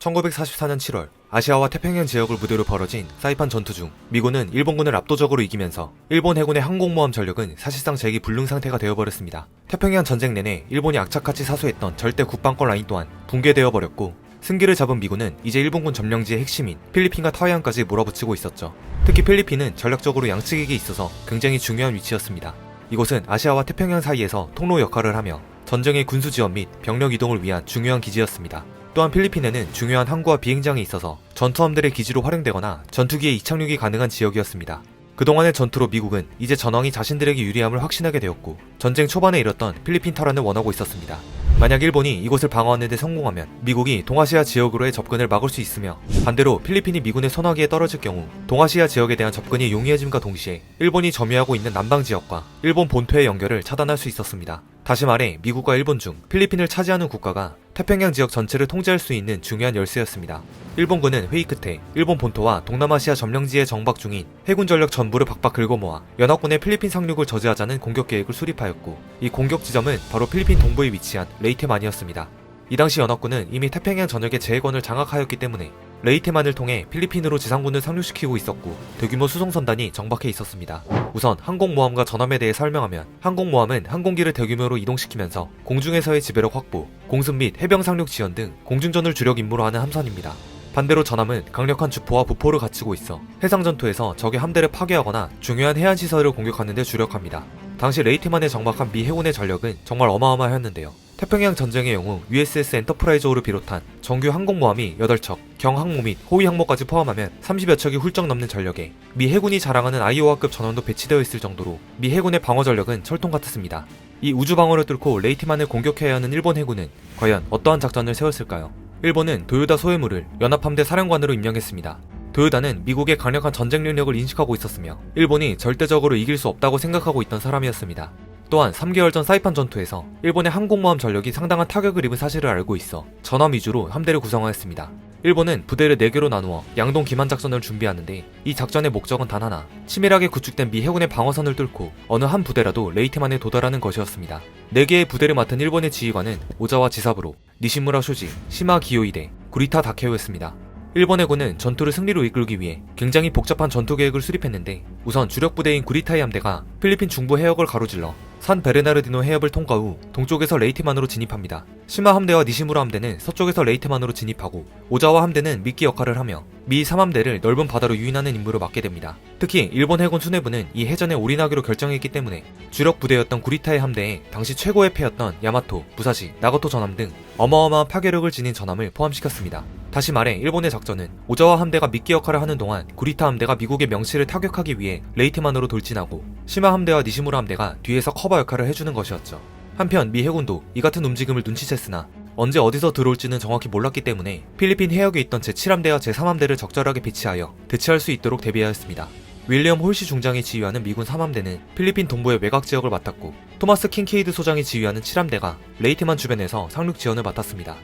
1944년 7월 아시아와 태평양 지역을 무대로 벌어진 사이판 전투 중 미군은 일본군을 압도적으로 이기면서 일본 해군의 항공모함 전력은 사실상 재기 불능 상태가 되어버렸습니다. 태평양 전쟁 내내 일본이 악착같이 사수했던 절대 국방권 라인 또한 붕괴되어 버렸고, 승기를 잡은 미군은 이제 일본군 점령지의 핵심인 필리핀과 타이완까지 몰아붙이고 있었죠. 특히 필리핀은 전략적으로 양측에게 있어서 굉장히 중요한 위치였습니다. 이곳은 아시아와 태평양 사이에서 통로 역할을 하며 전쟁의 군수 지원 및 병력 이동을 위한 중요한 기지였습니다. 또한 필리핀에는 중요한 항구와 비행장이 있어서 전투함들의 기지로 활용되거나 전투기의 이착륙이 가능한 지역이었습니다. 그동안의 전투로 미국은 이제 전황이 자신들에게 유리함을 확신하게 되었고, 전쟁 초반에 이뤘던 필리핀 탈환을 원하고 있었습니다. 만약 일본이 이곳을 방어하는 데 성공하면 미국이 동아시아 지역으로의 접근을 막을 수 있으며, 반대로 필리핀이 미군의 손아귀에 떨어질 경우 동아시아 지역에 대한 접근이 용이해짐과 동시에 일본이 점유하고 있는 남방 지역과 일본 본토의 연결을 차단할 수 있었습니다. 다시 말해 미국과 일본 중 필리핀을 차지하는 국가가 태평양 지역 전체를 통제할 수 있는 중요한 열쇠였습니다. 일본군은 회의 끝에 일본 본토와 동남아시아 점령지에 정박 중인 해군 전력 전부를 박박 긁어모아 연합군의 필리핀 상륙을 저지하자는 공격 계획을 수립하였고, 이 공격 지점은 바로 필리핀 동부에 위치한 레이테만이었습니다. 이 당시 연합군은 이미 태평양 전역의 제해권을 장악하였기 때문에 레이테만을 통해 필리핀으로 지상군을 상륙시키고 있었고, 대규모 수송선단이 정박해 있었습니다. 우선 항공모함과 전함에 대해 설명하면, 항공모함은 항공기를 대규모로 이동시키면서 공중에서의 지배력 확보, 공습 및 해병 상륙 지원 등 공중전을 주력 임무로 하는 함선입니다. 반대로 전함은 강력한 주포와 부포를 갖추고 있어 해상전투에서 적의 함대를 파괴하거나 중요한 해안시설을 공격하는 데 주력합니다. 당시 레이테만에 정박한 미 해군의 전력은 정말 어마어마했는데요. 태평양 전쟁의 경우 USS 엔터프라이즈호를 비롯한 정규 항공모함이 8척, 경항모 및 호위 항모까지 포함하면 30여 척이 훌쩍 넘는 전력에 미 해군이 자랑하는 아이오와급 전원도 배치되어 있을 정도로 미 해군의 방어 전력은 철통 같았습니다. 이 우주 방어를 뚫고 레이테만을 공격해야 하는 일본 해군은 과연 어떠한 작전을 세웠을까요? 일본은 도요다 소에무를 연합함대 사령관으로 임명했습니다. 도요다는 미국의 강력한 전쟁 능력을 인식하고 있었으며 일본이 절대적으로 이길 수 없다고 생각하고 있던 사람이었습니다. 또한 3개월 전 사이판 전투에서 일본의 항공모함 전력이 상당한 타격을 입은 사실을 알고 있어 전함 위주로 함대를 구성하였습니다. 일본은 부대를 4개로 나누어 양동 기만 작전을 준비하는데, 이 작전의 목적은 단 하나, 치밀하게 구축된 미 해군의 방어선을 뚫고 어느 한 부대라도 레이테만에 도달하는 것이었습니다. 4개의 부대를 맡은 일본의 지휘관은 오자와 지사부로, 니시무라 쇼지, 시마 기요이데, 구리타 다케오였습니다. 일본 해군은 전투를 승리로 이끌기 위해 굉장히 복잡한 전투 계획을 수립했는데, 우선 주력 부대인 구리타이 함대가 필리핀 중부 해역을 가로질러 산 베르나르디노 해협을 통과 후 동쪽에서 레이테만으로 진입합니다. 시마 함대와 니시무라 함대는 서쪽에서 레이테만으로 진입하고, 오자와 함대는 미끼 역할을 하며 미 3함대를 넓은 바다로 유인하는 임무를 맡게 됩니다. 특히 일본 해군 수뇌부는 이 해전에 올인하기로 결정했기 때문에 주력 부대였던 구리타의 함대에 당시 최고의 패였던 야마토, 무사시, 나가토 전함 등 어마어마한 파괴력을 지닌 전함을 포함시켰습니다. 다시 말해 일본의 작전은 오자와 함대가 미끼 역할을 하는 동안 구리타 함대가 미국의 명치를 타격하기 위해 레이테만으로 돌진하고, 시마 함대와 니시무라 함대가 뒤에서 커버 역할을 해주는 것이었죠. 한편 미 해군도 이 같은 움직임을 눈치챘으나 언제 어디서 들어올지는 정확히 몰랐기 때문에 필리핀 해역에 있던 제7함대와 제3함대를 적절하게 배치하여 대치할 수 있도록 대비하였습니다. 윌리엄 홀시 중장이 지휘하는 미군 3함대는 필리핀 동부의 외곽 지역을 맡았고, 토마스 킨케이드 소장이 지휘하는 7함대가 레이테만 주변에서 상륙 지원을 맡았습니다.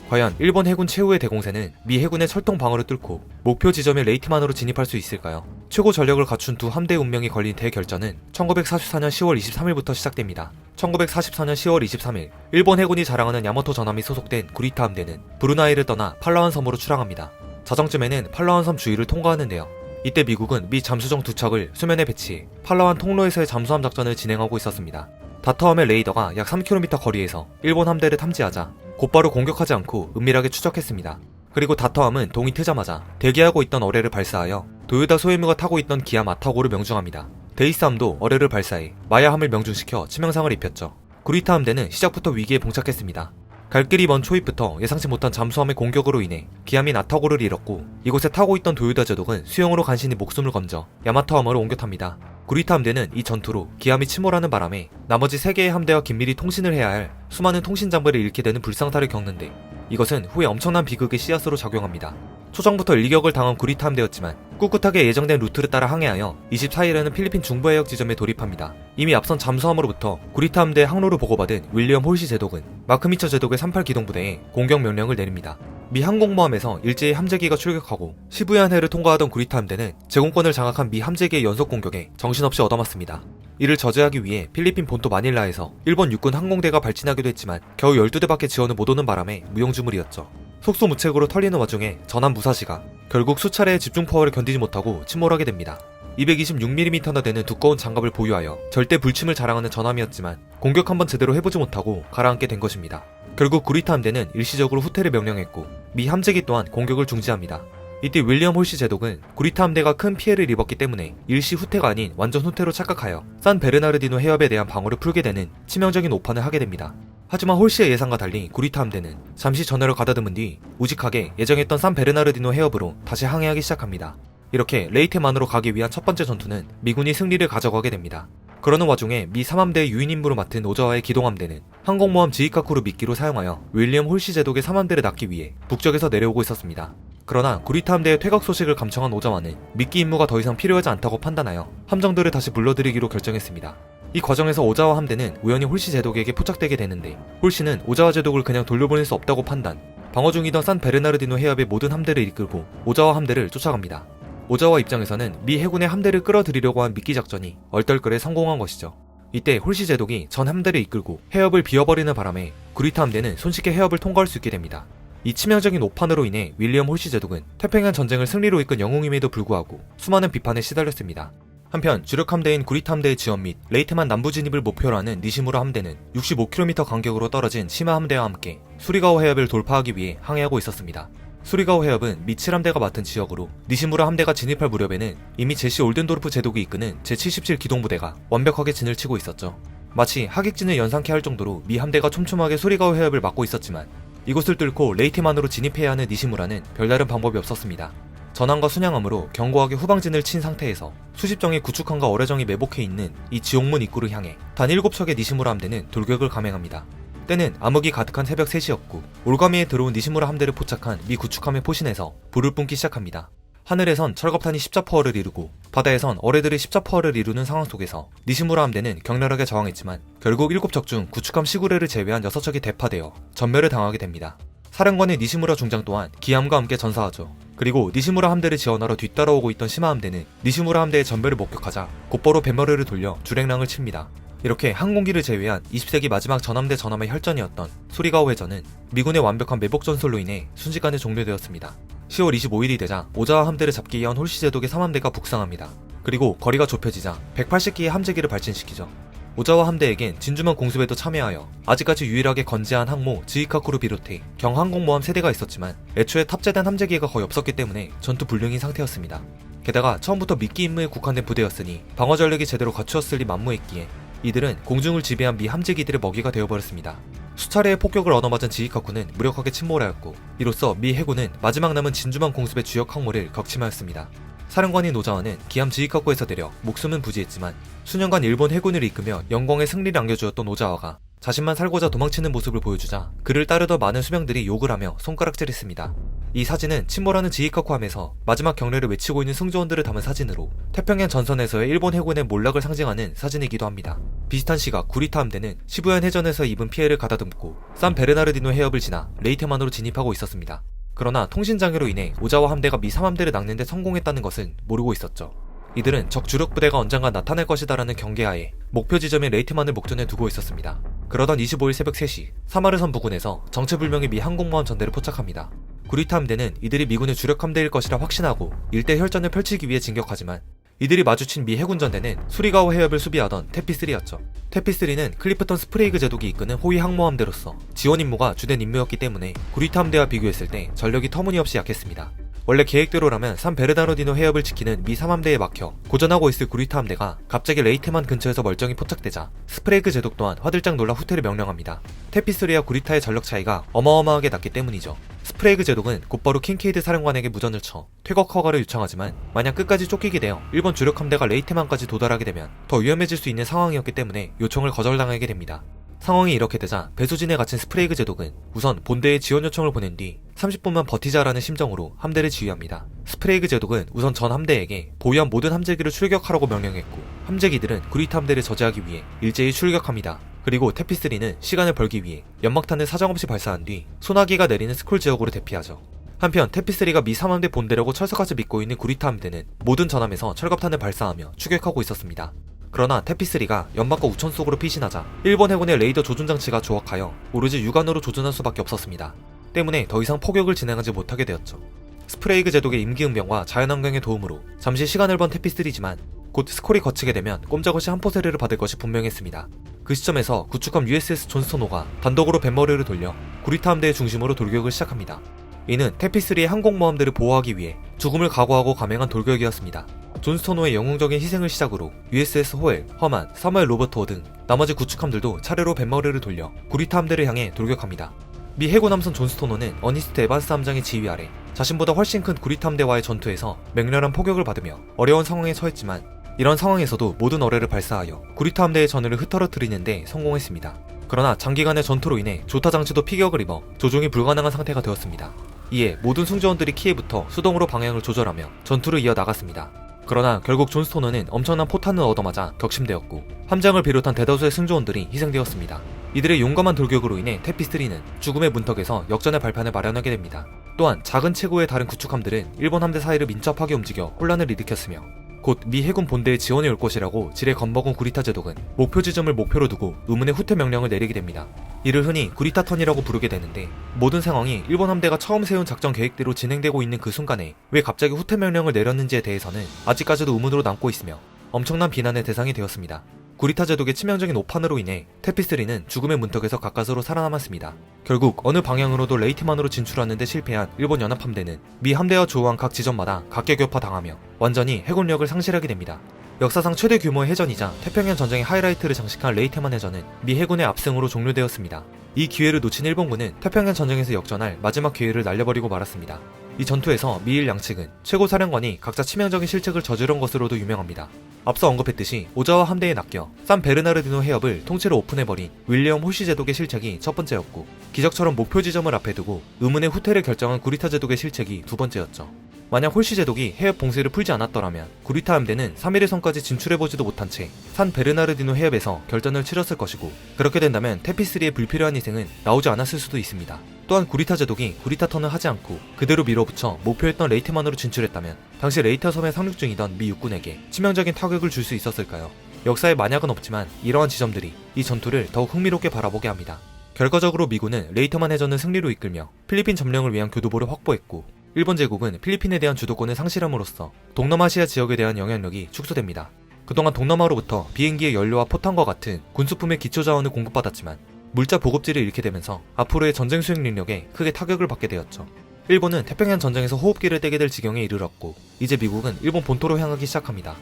과연 일본 해군 최후의 대공세는 미 해군의 철통 방어를 뚫고 목표 지점의 레이테만으로 진입할 수 있을까요? 최고 전력을 갖춘 두 함대의 운명이 걸린 대결전은 1944년 10월 23일부터 시작됩니다. 1944년 10월 23일, 일본 해군이 자랑하는 야마토 전함이 소속된 구리타 함대는 브루나이를 떠나 팔라완 섬으로 출항합니다. 자정쯤에는 팔라완 섬 주위를 통과하는데요. 이때 미국은 미 잠수정 2척을 수면에 배치해 팔라완 통로에서의 잠수함 작전을 진행하고 있었습니다. 다터함의 레이더가 약 3km 거리에서 일본 함대를 탐지하자 곧바로 공격하지 않고 은밀하게 추적했습니다. 그리고 다터함은 동이 트자마자 대기하고 있던 어뢰를 발사하여 도요다 소에무가 타고 있던 기함 아타고를 명중합니다. 데이스함도 어뢰를 발사해 마야함을 명중시켜 치명상을 입혔죠. 구리타 함대는 시작부터 위기에 봉착했습니다. 갈 길이 먼 초입부터 예상치 못한 잠수함의 공격으로 인해 기함인 아타고를 잃었고, 이곳에 타고 있던 도요다 제독은 수영으로 간신히 목숨을 건져 야마토 함으로 옮겨 탑니다. 구리타 함대는 이 전투로 기함이 침몰하는 바람에 나머지 3개의 함대와 긴밀히 통신을 해야 할 수많은 통신 장비를 잃게 되는 불상사를 겪는데, 이것은 후에 엄청난 비극의 씨앗으로 작용합니다. 초정부터 일격을 당한 구리타 함대였지만 꿋꿋하게 예정된 루트를 따라 항해하여 24일에는 필리핀 중부 해역 지점에 돌입합니다. 이미 앞선 잠수함으로부터 구리타 함대의 항로를 보고받은 윌리엄 홀시 제독은 마크미처 제독의 38 기동부대에 공격 명령을 내립니다. 미 항공모함에서 일제히 함재기가 출격하고 시부야해를 통과하던 구리타 함대는 제공권을 장악한 미 함재기의 연속 공격에 정신없이 얻어맞습니다. 이를 저지하기 위해 필리핀 본토 마닐라에서 일본 육군 항공대가 발진하기도 했지만 겨우 12대밖에 지원을 못 오는 바람에 무용지물이었죠. 속수무책으로 털리는 와중에 전함 무사시가 결국 수차례의 집중 파워를 견디지 못하고 침몰하게 됩니다. 226mm나 되는 두꺼운 장갑을 보유하여 절대 불침을 자랑하는 전함이었지만 공격 한번 제대로 해보지 못하고 가라앉게 된 것입니다. 결국 구리타 함대는 일시적으로 후퇴를 명령했고 미 함재기 또한 공격을 중지합니다. 이때 윌리엄 홀시 제독은 구리타 함대가 큰 피해를 입었기 때문에 일시 후퇴가 아닌 완전 후퇴로 착각하여 산 베르나르디노 해협에 대한 방어를 풀게 되는 치명적인 오판을 하게 됩니다. 하지만 홀시의 예상과 달리 구리타 함대는 잠시 전해로 가다듬은 뒤 우직하게 예정했던 산 베르나르디노 해협으로 다시 항해하기 시작합니다. 이렇게 레이테만으로 가기 위한 첫 번째 전투는 미군이 승리를 가져가게 됩니다. 그러는 와중에 미 3함대의 유인 임무를 맡은 오자와의 기동함대는 항공모함 지히카쿠를 미끼로 사용하여 윌리엄 홀시 제독의 3함대를 낚기 위해 북쪽에서 내려오고 있었습니다. 그러나 구리타 함대의 퇴각 소식을 감청한 오자와는 미끼 임무가 더 이상 필요하지 않다고 판단하여 함정들을 다시 불러들이기로 결정했습니다. 이 과정에서 오자와 함대는 우연히 홀시 제독에게 포착되게 되는데 홀시는 오자와 제독을 그냥 돌려보낼 수 없다고 판단, 방어 중이던 산 베르나르디노 해협의 모든 함대를 이끌고 오자와 함대를 쫓아갑니다. 오자와 입장에서는 미 해군의 함대를 끌어들이려고 한 미끼 작전이 얼떨결에 성공한 것이죠. 이때 홀시 제독이 전 함대를 이끌고 해협을 비워버리는 바람에 구리타 함대는 손쉽게 해협을 통과할 수 있게 됩니다. 이 치명적인 오판으로 인해 윌리엄 홀시 제독은 태평양 전쟁을 승리로 이끈 영웅임에도 불구하고 수많은 비판에 시달렸습니다. 한편 주력 함대인 구리타 함대의 지원 및 레이테만 남부 진입을 목표로 하는 니시무라 함대는 65km 간격으로 떨어진 시마 함대와 함께 수리가오 해협을 돌파하기 위해 항해하고 있었습니다. 수리가오 해협은 미 7함대가 맡은 지역으로 니시무라 함대가 진입할 무렵에는 이미 제시 올덴도르프 제독이 이끄는 제77 기동부대가 완벽하게 진을 치고 있었죠. 마치 하객진을 연상케 할 정도로 미 함대가 촘촘하게 수리가오 해협을 막고 있었지만 이곳을 뚫고 레이테만으로 진입해야 하는 니시무라는 별다른 방법이 없었습니다. 전함과 순양함으로 견고하게 후방진을 친 상태에서 수십 정의 구축함과 어뢰정이 매복해 있는 이 지옥문 입구를 향해 단 7척의 니시무라 함대는 돌격을 감행합니다. 때는 암흑이 가득한 새벽 3시였고 올가미에 들어온 니시무라 함대를 포착한 미 구축함의 포신에서 불을 뿜기 시작합니다. 하늘에선 철겁탄이 십자포어를 이루고 바다에선 어뢰들이 십자포어를 이루는 상황 속에서 니시무라 함대는 격렬하게 저항했지만 결국 7척 중 구축함 시구레를 제외한 6척이 대파되어 전멸을 당하게 됩니다. 사령관의 니시무라 중장 또한 기함과 함께 전사하죠. 그리고 니시무라 함대를 지원하러 뒤따라오고 있던 시마 함대는 니시무라 함대의 전멸을 목격하자 곧바로 뱃머리를 돌려 주랭랑을 칩니다. 이렇게 항공기를 제외한 20세기 마지막 전함대 전함의 혈전이었던 수리가오 해전은 미군의 완벽한 매복 전술로 인해 순식간에 종료되었습니다. 10월 25일이 되자 오자와 함대를 잡기 위한 홀시 제독의 3함대가 북상합니다. 그리고 거리가 좁혀지자 180기의 함재기를 발진시키죠. 오자와 함대에겐 진주만 공습에도 참여하여 아직까지 유일하게 건재한 항모 지히카쿠를 비롯해 경항공모함 세대가 있었지만 애초에 탑재된 함재기가 거의 없었기 때문에 전투 불능인 상태였습니다. 게다가 처음부터 미끼 임무에 국한된 부대였으니 방어 전력이 제대로 갖추었을 리 만무했기에 이들은 공중을 지배한 미 함재기들의 먹이가 되어버렸습니다. 수차례의 폭격을 얻어맞은 지히카쿠는 무력하게 침몰하였고 이로써 미 해군은 마지막 남은 진주만 공습의 주역 항모를 격침하였습니다. 사령관인 오자와는 기함 지히카쿠에서 내려 목숨은 부지했지만 수년간 일본 해군을 이끌며 영광의 승리를 안겨주었던 오자와가 자신만 살고자 도망치는 모습을 보여주자 그를 따르던 많은 수명들이 욕을 하며 손가락질했습니다. 이 사진은 침몰하는 지히카쿠 함에서 마지막 경례를 외치고 있는 승조원들을 담은 사진으로 태평양 전선에서의 일본 해군의 몰락을 상징하는 사진이기도 합니다. 비슷한 시각 구리타 함대는 시부얀 해전에서 입은 피해를 가다듬고 산 베르나르디노 해협을 지나 레이테만으로 진입하고 있었습니다. 그러나 통신장애로 인해 오자와 함대가 미 3함대를 낚는 데 성공했다는 것은 모르고 있었죠. 이들은 적 주력 부대가 언젠가 나타날 것이다라는 경계하에 목표 지점인 레이테만을 목전에 두고 있었습니다. 그러던 25일 새벽 3시 사마르섬 부근에서 정체불명의 미 항공모함 전대를 포착합니다. 구리타 함대는 이들이 미군의 주력 함대일 것이라 확신하고 일대 혈전을 펼치기 위해 진격하지만 이들이 마주친 미 해군 전대는 수리가오 해협을 수비하던 테피3였죠. 테피3는 클리프턴 스프레이그 제독이 이끄는 호위 항모함대로서 지원 임무가 주된 임무였기 때문에 구리타 함대와 비교했을 때 전력이 터무니없이 약했습니다. 원래 계획대로라면 산 베르나르디노 해협을 지키는 미 3함대에 막혀 고전하고 있을 구리타 함대가 갑자기 레이테만 근처에서 멀쩡히 포착되자 스프레이그 제독 또한 화들짝 놀라 후퇴를 명령합니다. 테피3와 구리타의 전력 차이가 어마어마하게 났기 때문이죠. 스프레이그 제독은 곧바로 킹케이드 사령관에게 무전을 쳐 퇴각 허가를 요청하지만 만약 끝까지 쫓기게 되어 일본 주력 함대가 레이테만까지 도달하게 되면 더 위험해질 수 있는 상황이었기 때문에 요청을 거절당하게 됩니다. 상황이 이렇게 되자 배수진에 갇힌 스프레이그 제독은 우선 본대에 지원 요청을 보낸 뒤 30분만 버티자라는 심정으로 함대를 지휘합니다. 스프레이그 제독은 우선 전 함대에게 보유한 모든 함재기를 출격하라고 명령했고 함재기들은 구리타 함대를 저지하기 위해 일제히 출격합니다. 그리고 테피3는 시간을 벌기 위해 연막탄을 사정없이 발사한 뒤 소나기가 내리는 스콜 지역으로 대피하죠. 한편 테피3가 미 3함대 본대라고 철석같이 믿고 있는 구리타 함대는 모든 전함에서 철갑탄을 발사하며 추격하고 있었습니다. 그러나 테피3가 연막과 우천 속으로 피신하자 일본 해군의 레이더 조준 장치가 조악하여 오로지 육안으로 조준할 수밖에 없었습니다. 때문에 더 이상 포격을 진행하지 못하게 되었죠. 스프레이그 제독의 임기응변과 자연환경의 도움으로 잠시 시간을 번 테피스리지만 곧 스콜이 거치게 되면 꼼짝없이 한포세례를 받을 것이 분명했습니다. 그 시점에서 구축함 USS 존스토노가 단독으로 뱃머리를 돌려 구리타 함대의 중심으로 돌격을 시작합니다. 이는 테피스리의 항공모함들을 보호하기 위해 죽음을 각오하고 감행한 돌격이었습니다. 존스토노의 영웅적인 희생을 시작으로 USS 호엘, 허만, 사무엘 로버트호 등 나머지 구축함들도 차례로 뱃머리를 돌려 구리타 함대를 향해 돌격합니다. 미 해군 함선 존스토노는 어니스트 에반스 함장의 지휘 아래 자신보다 훨씬 큰 구리타 함대와의 전투에서 맹렬한 포격을 받으며 어려운 상황에 처했지만 이런 상황에서도 모든 어뢰를 발사하여 구리타 함대의 전열을 흐트러뜨리는 데 성공했습니다. 그러나 장기간의 전투로 인해 조타 장치도 피격을 입어 조종이 불가능한 상태가 되었습니다. 이에 모든 승조원들이 키에부터 수동으로 방향을 조절하며 전투를 이어나갔습니다. 그러나 결국 존스토너는 엄청난 포탄을 얻어맞아 격심되었고 함장을 비롯한 대다수의 승조원들이 희생되었습니다. 이들의 용감한 돌격으로 인해 테피스리는 죽음의 문턱에서 역전의 발판을 마련하게 됩니다. 또한 작은 체구의 다른 구축함들은 일본 함대 사이를 민첩하게 움직여 혼란을 일으켰으며 곧 미 해군 본대의 지원이 올 것이라고 지레 겁먹은 구리타 제독은 목표 지점을 목표로 두고 의문의 후퇴 명령을 내리게 됩니다. 이를 흔히 구리타 턴이라고 부르게 되는데 모든 상황이 일본 함대가 처음 세운 작전 계획대로 진행되고 있는 그 순간에 왜 갑자기 후퇴 명령을 내렸는지에 대해서는 아직까지도 의문으로 남고 있으며 엄청난 비난의 대상이 되었습니다. 구리타 제독의 치명적인 오판으로 인해 테피스리는 죽음의 문턱에서 가까스로 살아남았습니다. 결국 어느 방향으로도 레이트만으로 진출하는데 실패한 일본 연합함대는 미 함대와 조우한 각 지점마다 각계격파 당하며 완전히 해군력을 상실하게 됩니다. 역사상 최대 규모의 해전이자 태평양 전쟁의 하이라이트를 장식한 레이테만 해전은 미 해군의 압승으로 종료되었습니다. 이 기회를 놓친 일본군은 태평양 전쟁에서 역전할 마지막 기회를 날려버리고 말았습니다. 이 전투에서 미일 양측은 최고 사령관이 각자 치명적인 실책을 저지른 것으로도 유명합니다. 앞서 언급했듯이 오자와 함대에 낚여 산 베르나르디노 해협을 통째로 오픈해버린 윌리엄 호시 제독의 실책이 첫 번째였고 기적처럼 목표 지점을 앞에 두고 의문의 후퇴를 결정한 구리타 제독의 실책이 두 번째였죠. 만약 홀시 제독이 해협 봉쇄를 풀지 않았더라면 구리타 함대는 3일의 섬까지 진출해보지도 못한 채 산 베르나르디노 해협에서 결전을 치렀을 것이고 그렇게 된다면 테피스리의 불필요한 희생은 나오지 않았을 수도 있습니다. 또한 구리타 제독이 구리타 턴을 하지 않고 그대로 밀어붙여 목표였던 레이테만으로 진출했다면 당시 레이터 섬에 상륙 중이던 미 육군에게 치명적인 타격을 줄 수 있었을까요? 역사에 만약은 없지만 이러한 지점들이 이 전투를 더욱 흥미롭게 바라보게 합니다. 결과적으로 미군은 레이터만 해전을 승리로 이끌며 필리핀 점령을 위한 교두보를 확보했고 일본 제국은 필리핀에 대한 주도권을 상실함으로써 동남아시아 지역에 대한 영향력이 축소됩니다. 그동안 동남아로부터 비행기의 연료와 포탄과 같은 군수품의 기초 자원을 공급받았지만 물자 보급지를 잃게 되면서 앞으로의 전쟁 수행 능력에 크게 타격을 받게 되었죠. 일본은 태평양 전쟁에서 호흡기를 떼게 될 지경에 이르렀고 이제 미국은 일본 본토로 향하기 시작합니다.